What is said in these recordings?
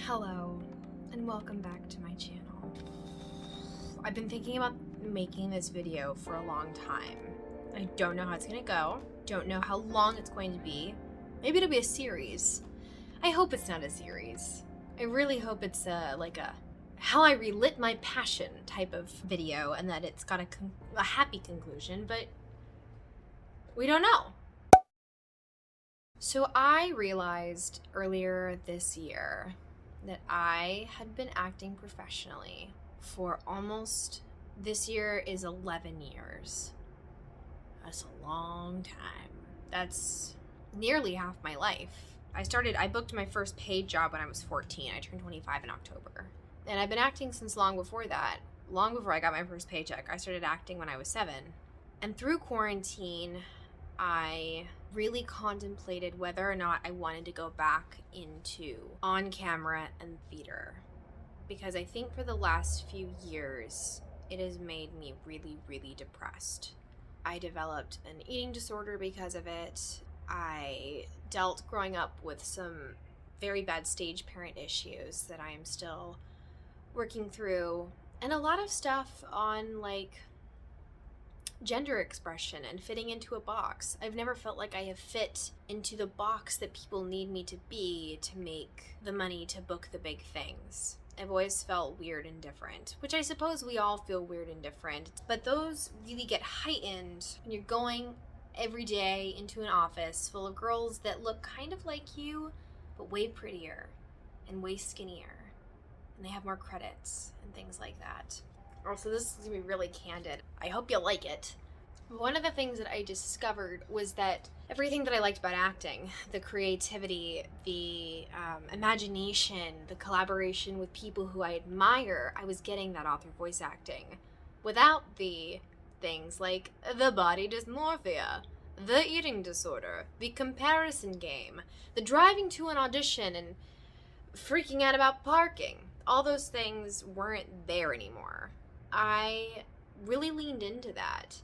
Hello, and welcome back to my channel. I've been thinking about making this video for a long time. I don't know how it's gonna go, don't know how long it's going to be. Maybe it'll be a series. I hope it's not a series. I really hope it's like a how I relit my passion type of video and that it's got a happy conclusion, but we don't know. So I realized earlier this year that I had been acting professionally for this year is 11 years. That's a long time. That's nearly half my life. I booked my first paid job when I was 14. I turned 25 in October. And I've been acting since long before that. Long before I got my first paycheck. I started acting when I was 7. And through quarantine, I really contemplated whether or not I wanted to go back into on-camera and theater. Because I think for the last few years, it has made me really, really depressed. I developed an eating disorder because of it. I dealt growing up with some very bad stage parent issues that I am still working through. And a lot of stuff on like gender expression and fitting into a box. I've never felt like I have fit into the box that people need me to be to make the money to book the big things. I've always felt weird and different, which I suppose we all feel weird and different, but those really get heightened when you're going every day into an office full of girls that look kind of like you, but way prettier and way skinnier, and they have more credits and things like that. Also, this is gonna be really candid. I hope you'll like it. One of the things that I discovered was that everything that I liked about acting, the creativity, the imagination, the collaboration with people who I admire, I was getting that all through voice acting. Without the things like the body dysmorphia, the eating disorder, the comparison game, the driving to an audition and freaking out about parking. All those things weren't there anymore. I really leaned into that.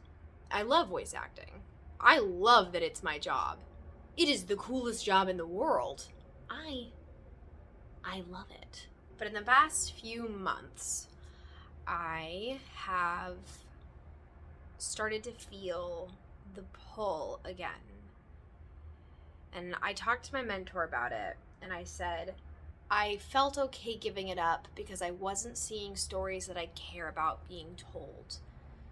I love voice acting. I love that it's my job. It is the coolest job in the world. I love it. But in the past few months, I have started to feel the pull again. And I talked to my mentor about it, and I said, I felt okay giving it up because I wasn't seeing stories that I care about being told.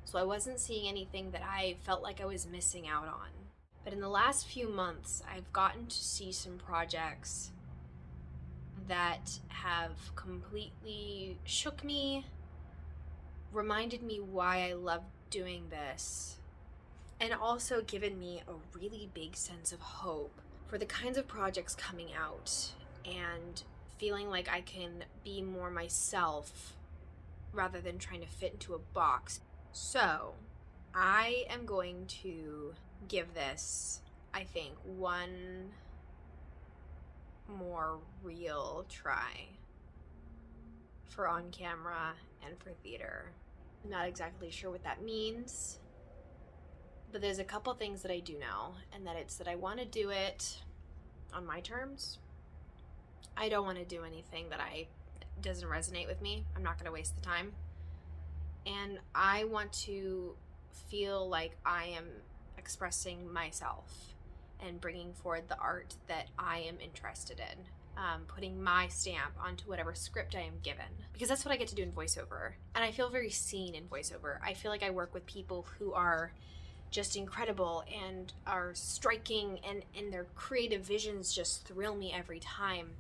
So I wasn't seeing anything that I felt like I was missing out on. But in the last few months, I've gotten to see some projects that have completely shook me, reminded me why I love doing this, and also given me a really big sense of hope for the kinds of projects coming out and feeling like I can be more myself rather than trying to fit into a box. So, I am going to give this, I think, one more real try for on camera and for theater. I'm not exactly sure what that means, but there's a couple things that I do know, and that it's that I want to do it on my terms. I don't want to do anything that doesn't resonate with me. I'm not going to waste the time. And I want to feel like I am expressing myself and bringing forward the art that I am interested in, putting my stamp onto whatever script I am given, because that's what I get to do in voiceover. And I feel very seen in voiceover. I feel like I work with people who are just incredible and are striking, and their creative visions just thrill me every time.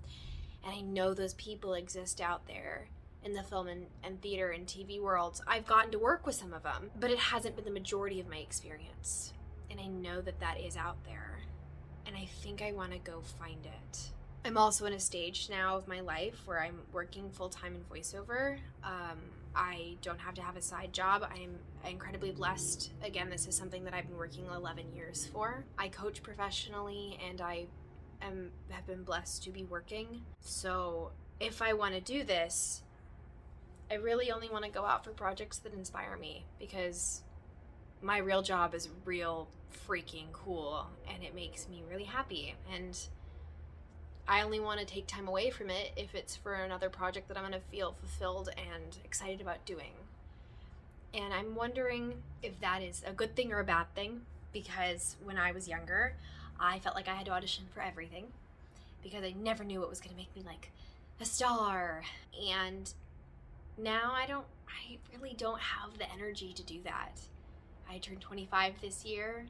And I know those people exist out there in the film and theater and TV worlds. I've gotten to work with some of them, but it hasn't been the majority of my experience. And I know that that is out there. And I think I want to go find it. I'm also in a stage now of my life where I'm working full-time in voiceover. I don't have to have a side job. I'm incredibly blessed. Again, this is something that I've been working 11 years for. I coach professionally, and I have been blessed to be working. So if I want to do this, I really only want to go out for projects that inspire me, because my real job is real freaking cool and it makes me really happy. And I only want to take time away from it if it's for another project that I'm going to feel fulfilled and excited about doing. And I'm wondering if that is a good thing or a bad thing, because when I was younger, I felt like I had to audition for everything because I never knew what was going to make me like a star. And now I really don't have the energy to do that. I turned 25 this year.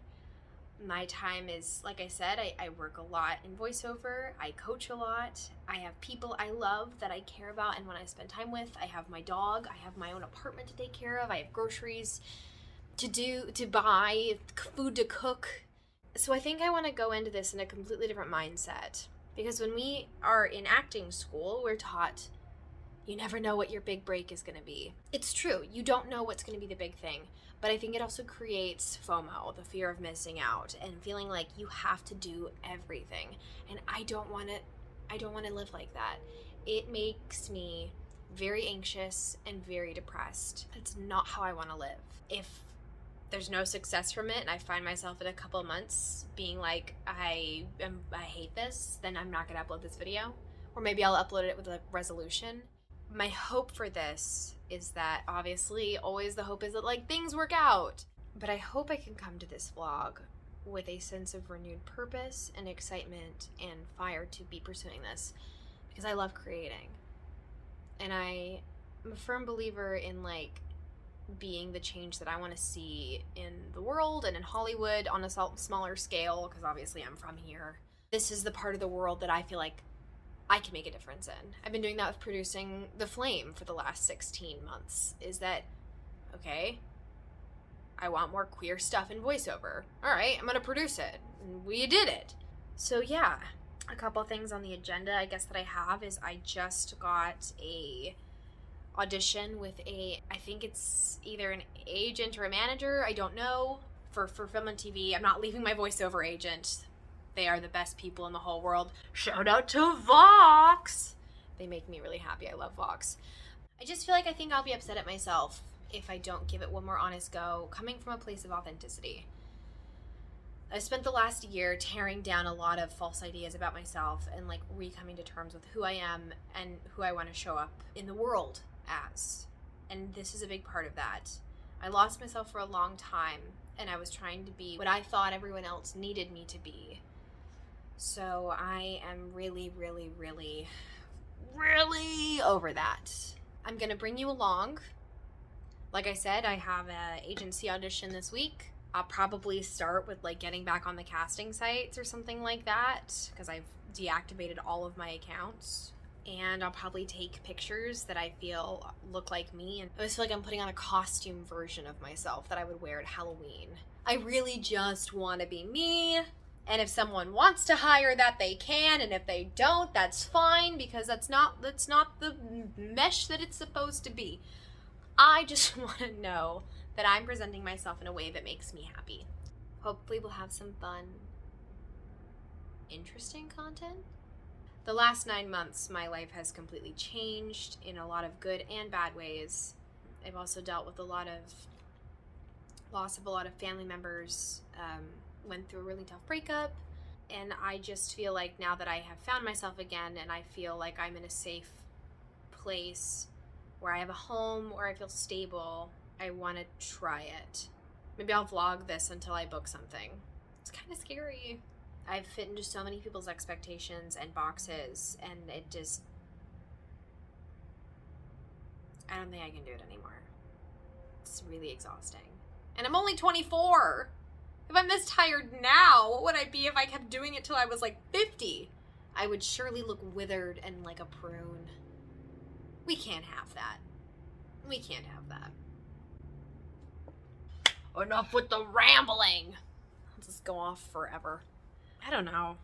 My time is, like I said, I work a lot in voiceover. I coach a lot. I have people I love that I care about and want to spend time with. I have my dog. I have my own apartment to take care of. I have groceries to buy, food to cook. So I think I want to go into this in a completely different mindset. Because when we are in acting school, we're taught you never know what your big break is going to be. It's true. You don't know what's going to be the big thing. But I think it also creates FOMO, the fear of missing out, and feeling like you have to do everything. And I don't want to live like that. It makes me very anxious and very depressed. That's not how I want to live. If there's no success from it and I find myself in a couple of months being like, I hate this, then I'm not going to upload this video. Or maybe I'll upload it with a resolution. My hope for this is that, obviously, always the hope is that, like, things work out. But I hope I can come to this vlog with a sense of renewed purpose and excitement and fire to be pursuing this, because I love creating. And I'm a firm believer in, like, being the change that I want to see in the world and in Hollywood on a smaller scale, because obviously I'm from here. This is the part of the world that I feel like I can make a difference in. I've been doing that with producing The Flame for the last 16 months. Is that, okay, I want more queer stuff in voiceover. All right, I'm going to produce it. And we did it. So yeah, a couple things on the agenda I guess that I have is I just got a audition with I think it's either an agent or a manager, I don't know, for film and TV. I'm not leaving my voiceover agent. They are the best people in the whole world. Shout out to Vox! They make me really happy. I love Vox. I just feel like I think I'll be upset at myself if I don't give it one more honest go, coming from a place of authenticity. I've spent the last year tearing down a lot of false ideas about myself and like re-coming to terms with who I am and who I want to show up in the world as. And this is a big part of that. I lost myself for a long time and I was trying to be what I thought everyone else needed me to be. So I am really, really, really, really over that. I'm going to bring you along. Like I said, I have an agency audition this week. I'll probably start with like getting back on the casting sites or something like that, because I've deactivated all of my accounts. And I'll probably take pictures that I feel look like me. And I just feel like I'm putting on a costume version of myself that I would wear at Halloween. I really just want to be me. And if someone wants to hire that, they can. And if they don't, that's fine, because that's not the mesh that it's supposed to be. I just want to know that I'm presenting myself in a way that makes me happy. Hopefully we'll have some fun, interesting content. The last 9 months, my life has completely changed in a lot of good and bad ways. I've also dealt with a lot of loss of a lot of family members, went through a really tough breakup, and I just feel like now that I have found myself again and I feel like I'm in a safe place where I have a home, where I feel stable, I want to try it. Maybe I'll vlog this until I book something. It's kind of scary. I've fit into so many people's expectations and boxes, and it just, I don't think I can do it anymore. It's really exhausting. And I'm only 24. If I'm this tired now, what would I be if I kept doing it till I was like 50? I would surely look withered and like a prune. We can't have that. We can't have that. Enough with the rambling. I'll just go off forever. I don't know.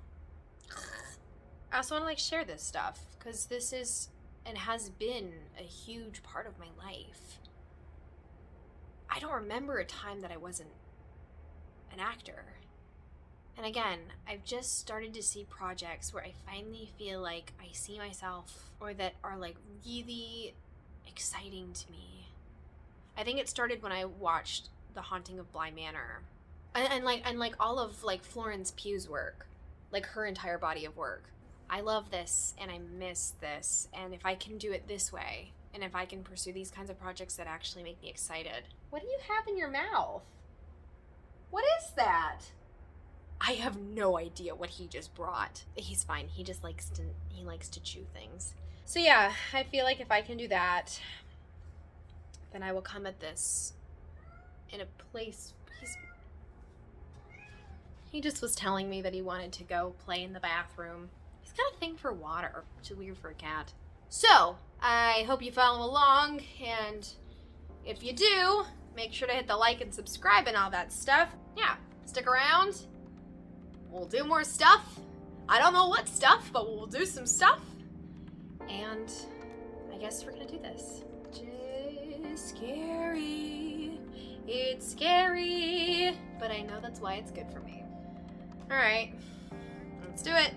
I also want to like share this stuff because this is and has been a huge part of my life. I don't remember a time that I wasn't an actor. And again, I've just started to see projects where I finally feel like I see myself or that are like really exciting to me. I think it started when I watched The Haunting of Bly Manor. And like all of like Florence Pugh's work, like her entire body of work. I love this and I miss this, and if I can do it this way, and if I can pursue these kinds of projects that actually make me excited. What do you have in your mouth? What is that? I have no idea what he just brought. He's fine. He just likes to chew things. So yeah, I feel like if I can do that, then I will come at this in a place. He just was telling me that he wanted to go play in the bathroom. He's got a thing for water, which is weird for a cat. So, I hope you follow along, and if you do, make sure to hit the like and subscribe and all that stuff. Yeah, stick around. We'll do more stuff. I don't know what stuff, but we'll do some stuff. And I guess we're gonna do this. Just scary. It's scary. But I know that's why it's good for me. Alright, let's do it.